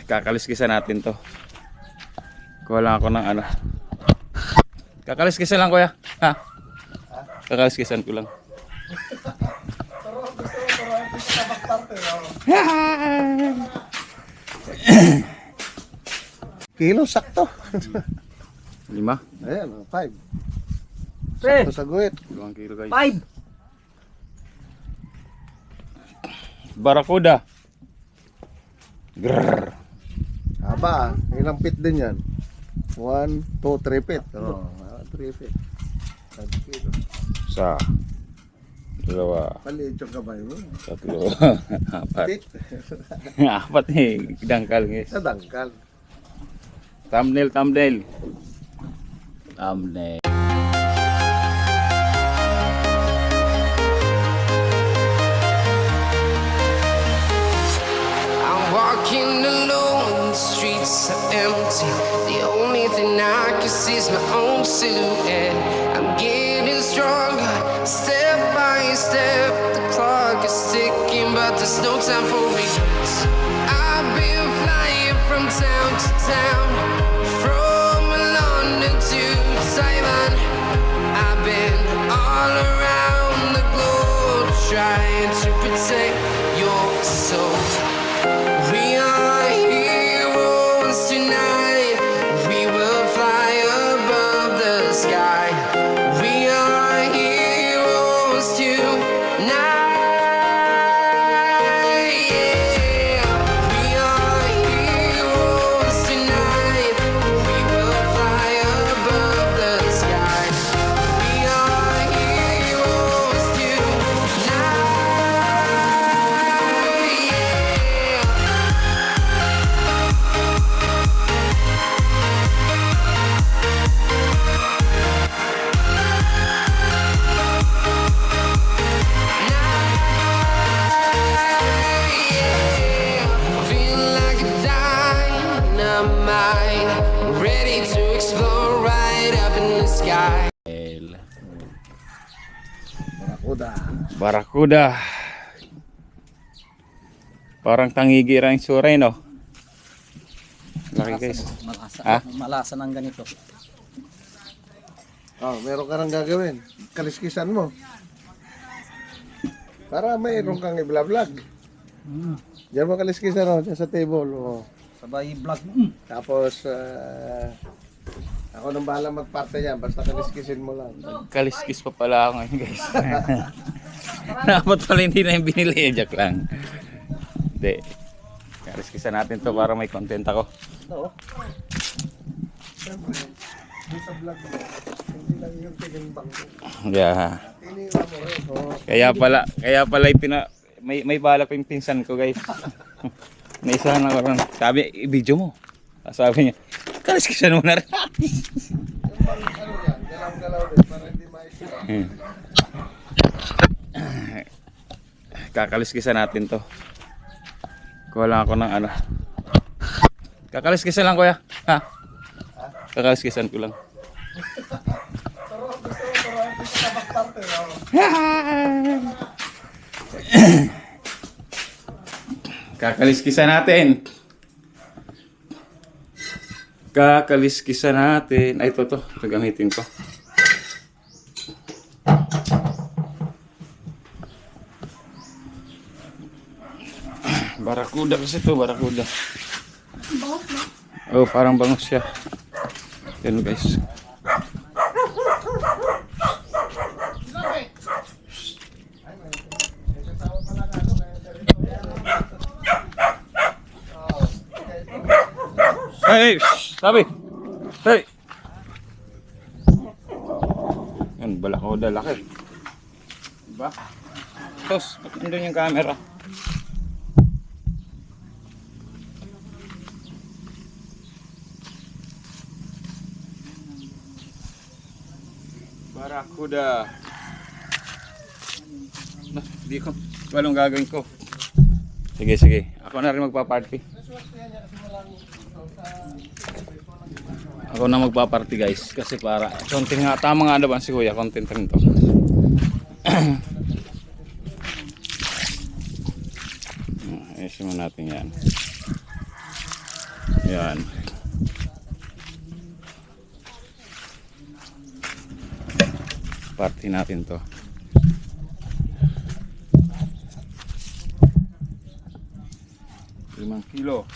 Kakaliskisan natin to. Kuha lang ako ng ano. Kakaliskisan lang kuya. Ha? Kakaliskisan ko lang. Kilo sakto. 5. Ayan, 5. Pre, Sakto sa guhit. 2 kilo guys. 5. Barakuda. Grrr. Haba, ilang feet din yan? 1, 2, 3 feet. Oo, 3 feet. 5 kilo. Isa. 2. Paliit yung kamay mo. 3. 4. Feet. 4 eh. Dangkal guys. Sa dangkal. Thumbnail. Thumbnail. I'm walking alone, the streets are empty. The only thing I can see is my own silhouette. I'm getting stronger, step by step. The clock is ticking, but there's no time for regrets. I've been flying from town to town, from London to Taiwan. I've been all around the globe, trying to protect your soul. We are heroes tonight. We will fly above the sky. We are heroes tonight. Yeah. We are heroes tonight. We will fly above the sky. We are heroes tonight. Yeah. Feel like a dynamite, ready to explode right up in the sky. Barakuda. Barakuda. Parang tangigira yung suray, no? Laki guys. Malasa. Ha? Malasa ng ganito. Oh, meron ka nang gagawin. Kaliskisan mo. Para mayroon kang i-vlog. Diyan mo kaliskisan o, dyan sa table. Oh. Sabay vlog. Tapos, ako nang bahala magparte niyan. Basta kaliskisin mo lang. Kaliskis pa pala ako ngayon guys. Dapat pala hindi na yung binili. Jack lang. Hindi. Kaliskisan natin to para may content ako. Oo. Siyempre, di sa vlog mo, hindi lang yung tinimbang mo. Yeah. Tinira mo rin. Oh. Kaya pala may bala pa yung pinsan ko guys. Naisahan ako ron. Sabi, i-video mo. Sabi niya, kaliskisan mo na rin. Yung bang ano yan, galaw-galaw din para hindi maisira. Kakaliskisan natin to. Kuha lang ako ng ano. Kakaliskisan lang kuya. Ha? Kakaliskisan ko lang. Pero gusto ka magparte. Kakaliskisan natin. Kakaliskisan natin. Ay, ito. Ito gamitin ko. Barakuda kasi ito, barakuda. Oh, parang bangus siya. Yan guys. Hey, sabi. Hey. Yan, barakuda laki. Diba? Tos, ba't nandun yung camera? Barakuda. Hindi ko. Walang gagawin ko. Sige. Ako na rin magpa-party. Ako na magpa-party guys. Kasi para konting nga. Tama nga naman si kuya. Content rin to. Ayusin mo natin yan. Yan. Party natin to. Limang kilo.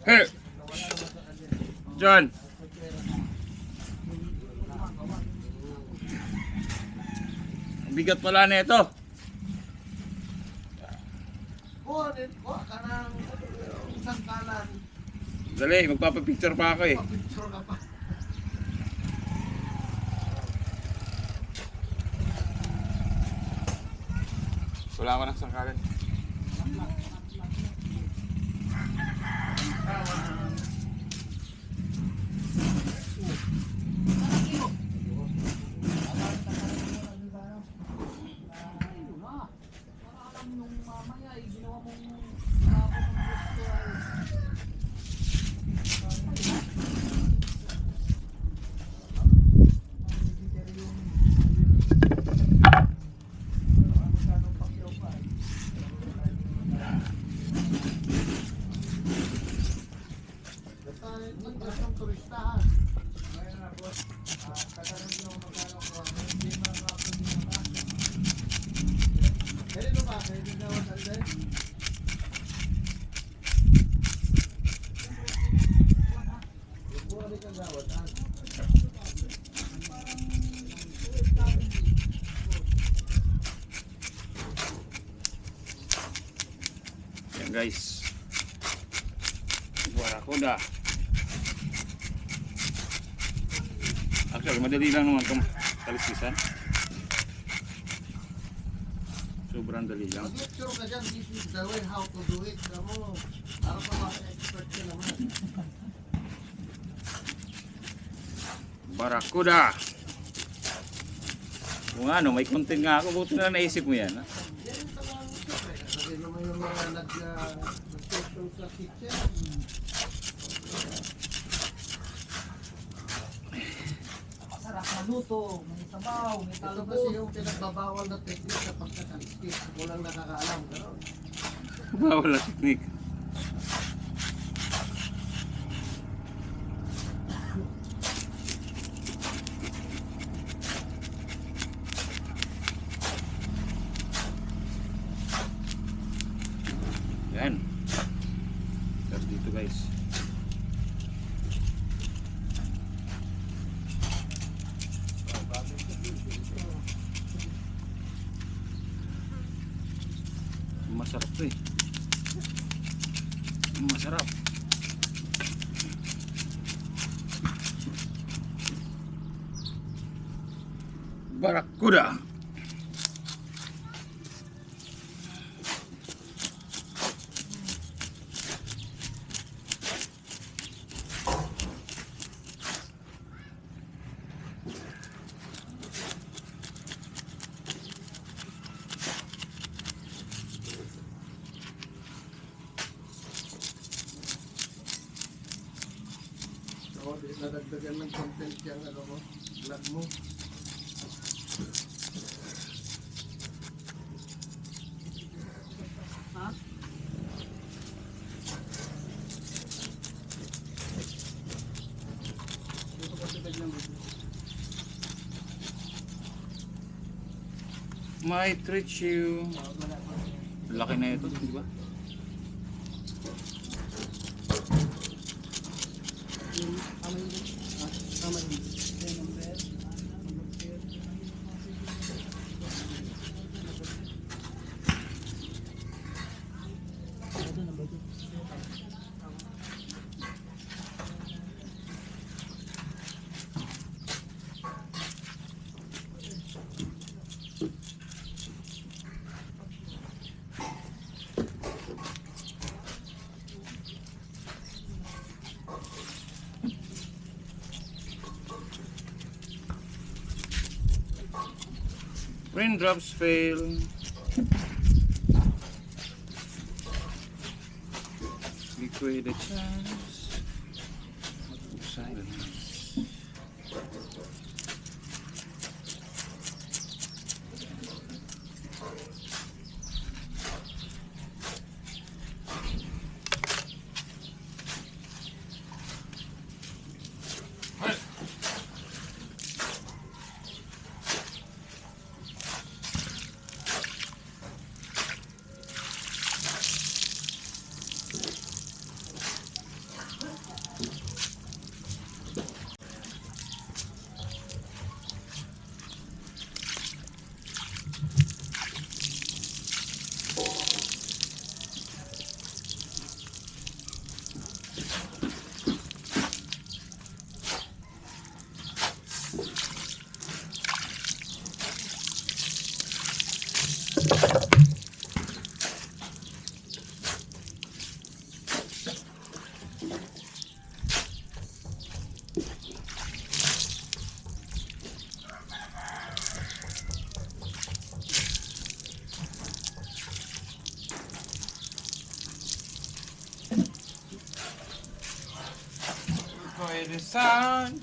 Hey! John! Ang bigat pala na ito. Dali, magpapapicture pa ako eh. Wala ako ng sangkalan. Yan guys, Barracuda. Actually, madali lang naman itong talisisan. Sobrang dali lang. Mag-lecture ka dyan, this is the way how to do it. Alam mo, para pa maka-expert ka naman. Barracuda. Kung ano, may content nga ako, buti na naisip mo yan. Ha? Kasi naman yung mga nag-session sa kitchen. Sarap maluto, may sabaw, may Ito talbos. kasi yung pinagbabawal na technique sa pagkakalistis. Walang nakakaalam. Pero, Bawal na technique. Yan. Tapos dito guys. Masarap to eh. Masarap. Barracuda. so, nadagdagan ng content yung ano mo, vlog mo. Might reach you. Laki na ito, di ba? Raindrops fail. Liquid a chance. Silence. Enjoy the sound.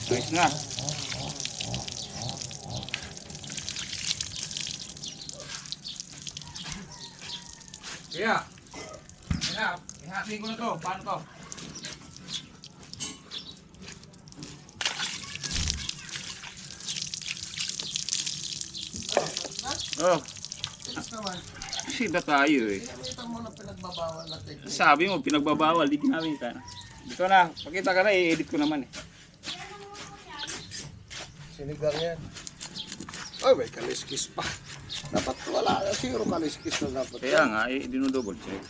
Nice na. Kaya, ihati ko na to. Paano to? Oh, Tigas naman. sida tayo eh. Kita mo na pinagbabawal na technique. Sabi mo, pinagbabawal, di ginamita na. Dito na, pakita ka na, i-edit ko naman eh. Sinigang yan. Ay, may kaliskis pa. Dapat wala na siguro kaliskis na dapat. Kaya nga, dinodouble check.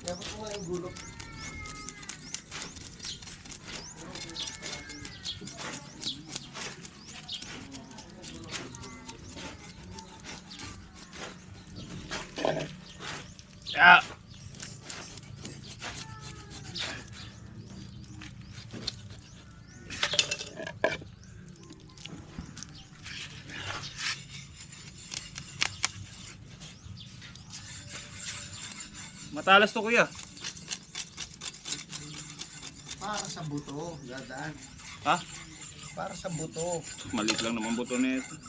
Dapat mo nga yung gulok. Ah! Matalas to kuya. Para sa buto, dadaan. Ha? Para sa buto. Maliit lang naman buto nito.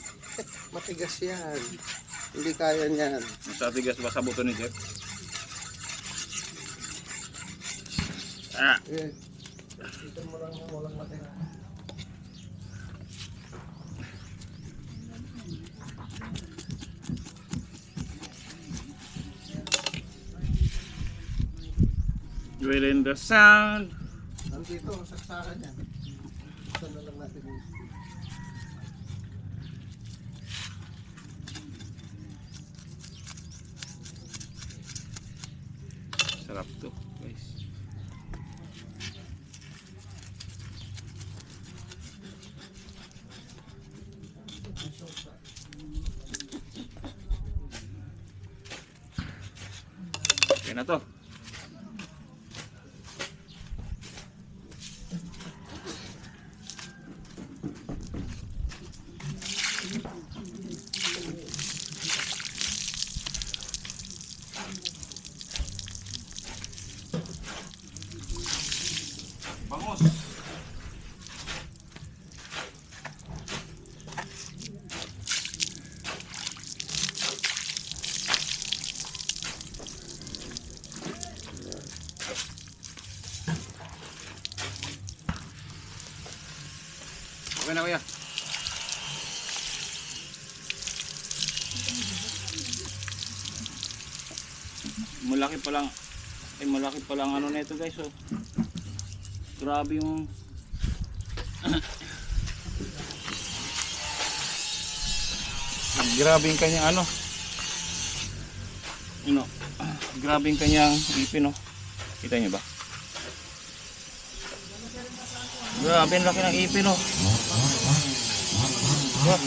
Matigas yan. Hindi kaya niyan. Masatigas ba sa buto ni Jeff? Ah! Eh, ito mo lang yung walang matira. Dwell in the sound. Nandito, saksakan yan. Ito na lang natin yung Sarap to, guys. Okay na to. Vamos. Okay na kuya. Malaki pa lang ano nito guys, oh. Grabe yung grabe yung kanyang ano. Grabe yung kanyang ipin, oh. Kita niyo ba? Grabe ang laki ng ipin, oh. Wah.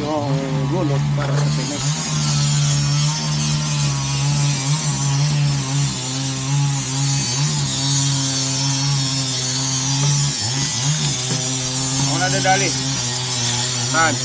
yung gulot para sa tinik. Ako na dadali. Saan?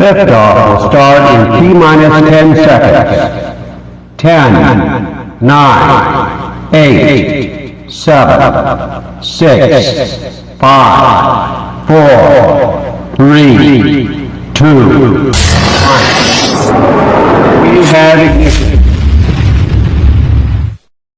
Liftoff will start in T-minus 10 seconds. 10, 9, 8, 7, 6, 5, 4, 3, 2,